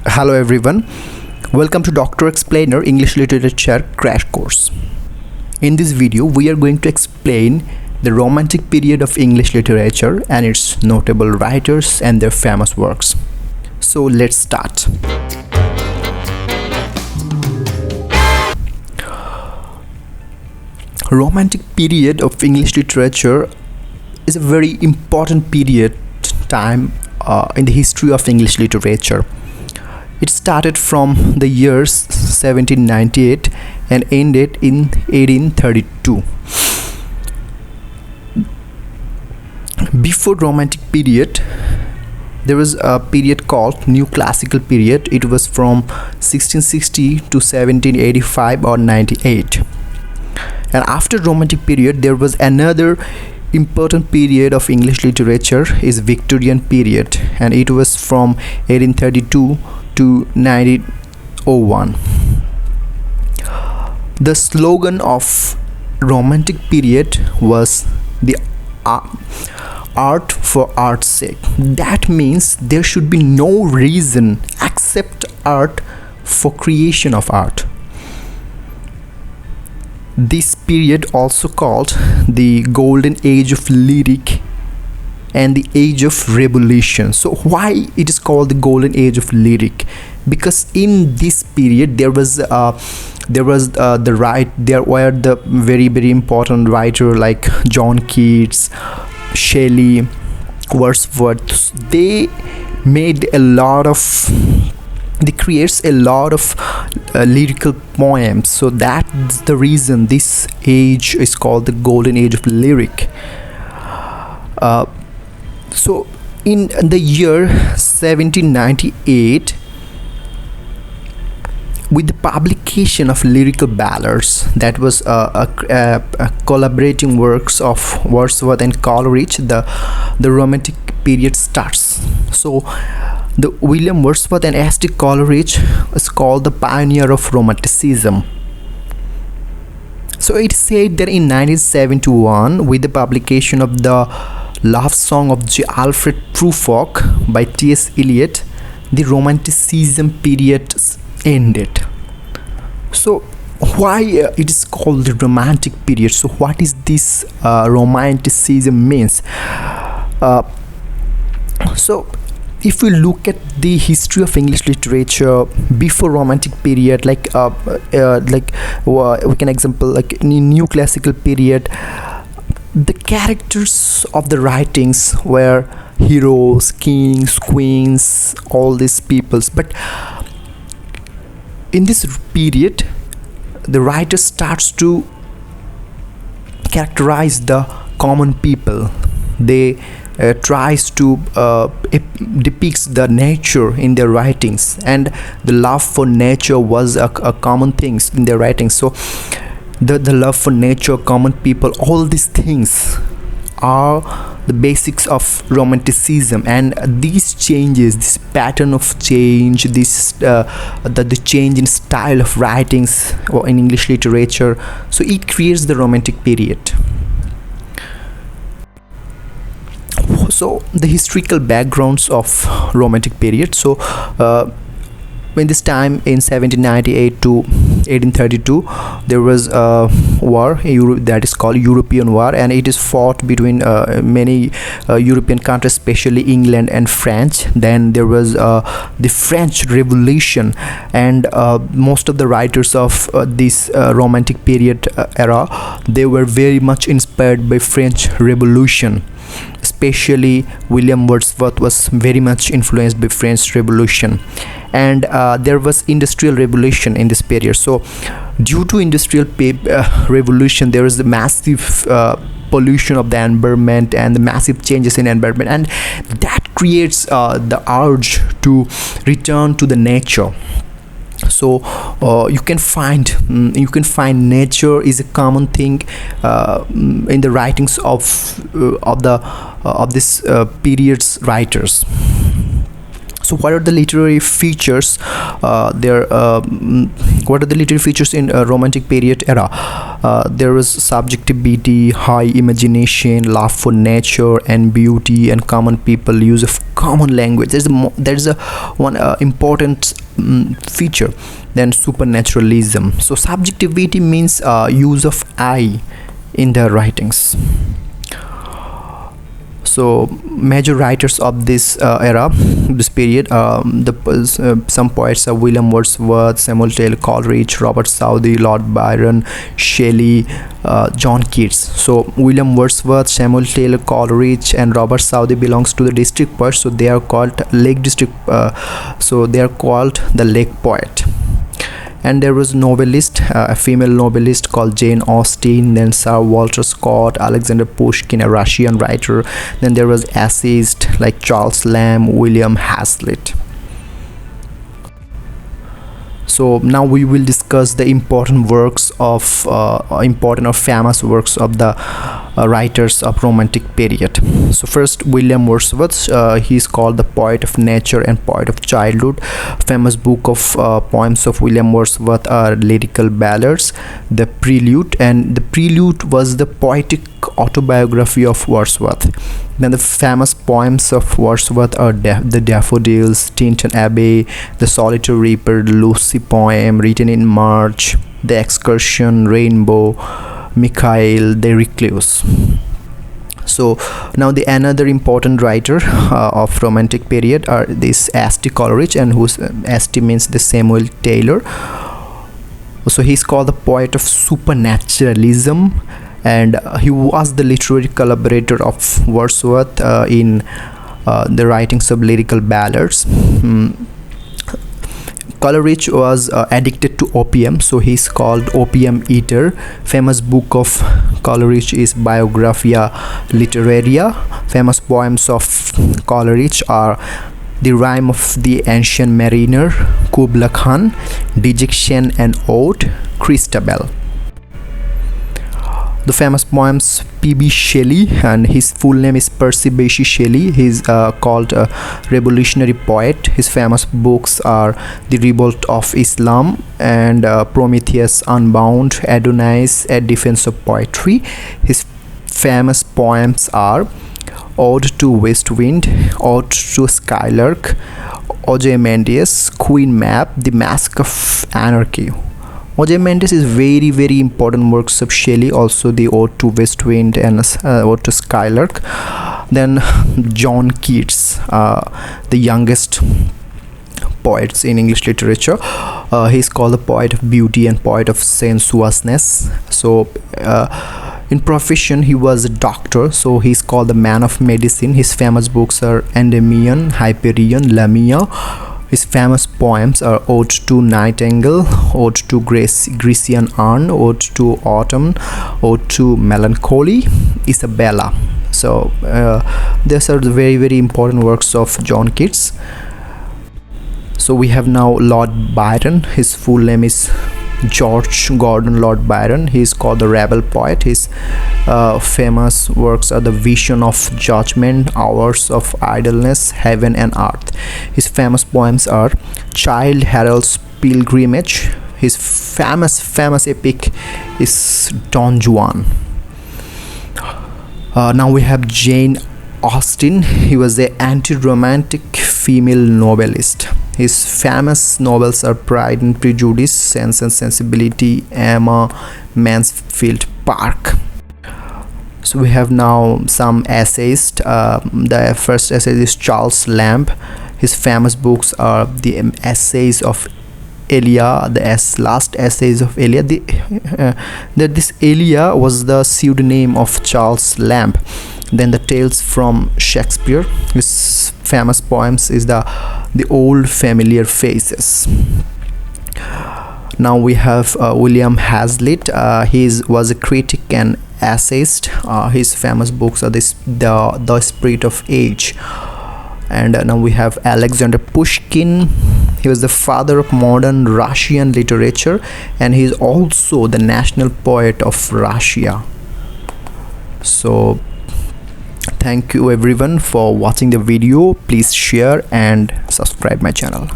Hello everyone, welcome to Dr.Xplainer English Literature Crash Course. In this video, we are going to explain the Romantic period of English literature and its notable writers and their famous works. So let's start. Romantic period of English literature is a very important period time in the history of English literature. It started from the years 1798 and ended in 1832. Before Romantic period, there was a period called New Classical period. It was from 1660 to 1785 or 98. And after Romantic period, there was another important period of English literature is Victorian period, and it was from 1832 to 1901. The slogan of Romantic period was the art for art's sake. That means there should be no reason except art for creation of art. This period also called the golden age of lyric and the age of revolution. So why it is called the golden age of lyric? Because in this period there were the very important writer like John Keats, Shelley, Wordsworth. They creates a lot of lyrical poems. So that's the reason this age is called the golden age of lyric. So in the year 1798, with the publication of lyrical ballads, that was a collaborating works of Wordsworth and Coleridge, the Romantic period starts. So the William Wordsworth and S.T. Coleridge is called the pioneer of Romanticism. So it said that in 1971, with the publication of the love song of J. Alfred Prufrock by T.S. Eliot, the Romanticism period ended. So why it is called the Romantic period? So what is this Romanticism means? So if we look at the history of English literature before Romantic period, we can example like in New Classical period, the characters of the writings were heroes, kings, queens, all these peoples. But in this period, the writer starts to characterize the common people. They tries to depicts the nature in their writings, and the love for nature was a common thing in their writings. So the love for nature, common people, all these things are the basics of Romanticism. And these changes, this pattern of change, the change in style of writings or in English literature, so it creates the Romantic period. So the historical backgrounds of Romantic period. So in this time in 1798 to 1832, there was a war that is called European War, and it is fought between many European countries, especially England and France. Then there was the French Revolution, and most of the writers of this Romantic period era, they were very much inspired by French Revolution. Especially William Wordsworth was very much influenced by French Revolution. And there was Industrial Revolution in this period. So due to Industrial Revolution, there was the massive pollution of the environment and the massive changes in environment, and that creates the urge to return to the nature. So you can find nature is a common thing in the writings of this period's writers. So what are the literary features what are the literary features in romantic period era? There is subjectivity, high imagination, love for nature and beauty and common people, use of common language. There's a one important feature. Then supernaturalism. So subjectivity means use of I in the writings. So major writers of this era, this period, some poets are William Wordsworth, Samuel Taylor Coleridge, Robert Southey, Lord Byron, Shelley, John Keats. So William Wordsworth, Samuel Taylor Coleridge and Robert Southey belongs to the district poets, so they are called Lake District, so they are called the Lake Poet. And there was novelist, a female novelist called Jane Austen, then Sir Walter Scott, Alexander Pushkin, a Russian writer. Then there was essayist like Charles Lamb, William Hazlitt. So now we will discuss the important works of important or famous works of the writers of romantic period. So first, William Wordsworth. He is called the poet of nature and poet of childhood. Famous book of poems of William Wordsworth are lyrical ballads, the Prelude, and the Prelude was the poetic autobiography of Wordsworth. Then the famous poems of Wordsworth are the Daffodils, Tinton Abbey, the Solitary Reaper, the Lucy poem written in March, the Excursion, Rainbow, Mikhail, the Recluse. So now the another important writer of romantic period are this S.T. Coleridge, and whose S.T. means the Samuel Taylor. So he's called the poet of supernaturalism, and he was the literary collaborator of Wordsworth in the writings of lyrical ballads. Coleridge was addicted to opium, so he's called opium eater. Famous book of Coleridge is Biographia Literaria. Famous poems of Coleridge are The Rime of the Ancient Mariner, Kubla Khan, Dejection and Ode, Christabel. The famous poems P.B. Shelley, and his full name is Percy Bysshe Shelley. He's called a revolutionary poet. His famous books are The Revolt of Islam and Prometheus Unbound, Adonais, A Defense of Poetry. His famous poems are Ode to West Wind, Ode to Skylark, Ozymandias, Queen Mab, The Mask of Anarchy. Ozymandias is very important works of Shelley, also the Ode to West Wind and Ode to Skylark. Then John Keats, the youngest poets in English literature. He's called the poet of beauty and poet of sensuousness. So in profession he was a doctor, so he's called the man of medicine. His famous books are Endymion, Hyperion, Lamia. His famous poems are Ode to Nightingale, Ode to Grecian Urn, Ode to Autumn, Ode to Melancholy, Isabella. So these are the very important works of John Keats. So we have now Lord Byron. His full name is George Gordon Lord Byron. He is called the rebel poet. His famous works are The Vision of Judgment, Hours of Idleness, Heaven and Earth. His famous poems are Childe Harold's Pilgrimage. His famous epic is Don Juan. Now we have Jane Austen. He was the anti-romantic female novelist. His famous novels are Pride and Prejudice, Sense and Sensibility, Emma, Mansfield Park. So we have now some essayists. The first essayist is Charles Lamb. His famous books are the Essays of Elia, the last essays of Elia. This Elia was the pseudonym of Charles Lamb. Then the Tales from Shakespeare. His famous poems is the Old Familiar Faces. Now we have William Hazlitt. He was a critic and essayist. His famous books are the Spirit of Age. And now we have Alexander Pushkin. He was the father of modern Russian literature, and he is also the national poet of Russia. So Thank you everyone for watching the video. Please share and subscribe my channel.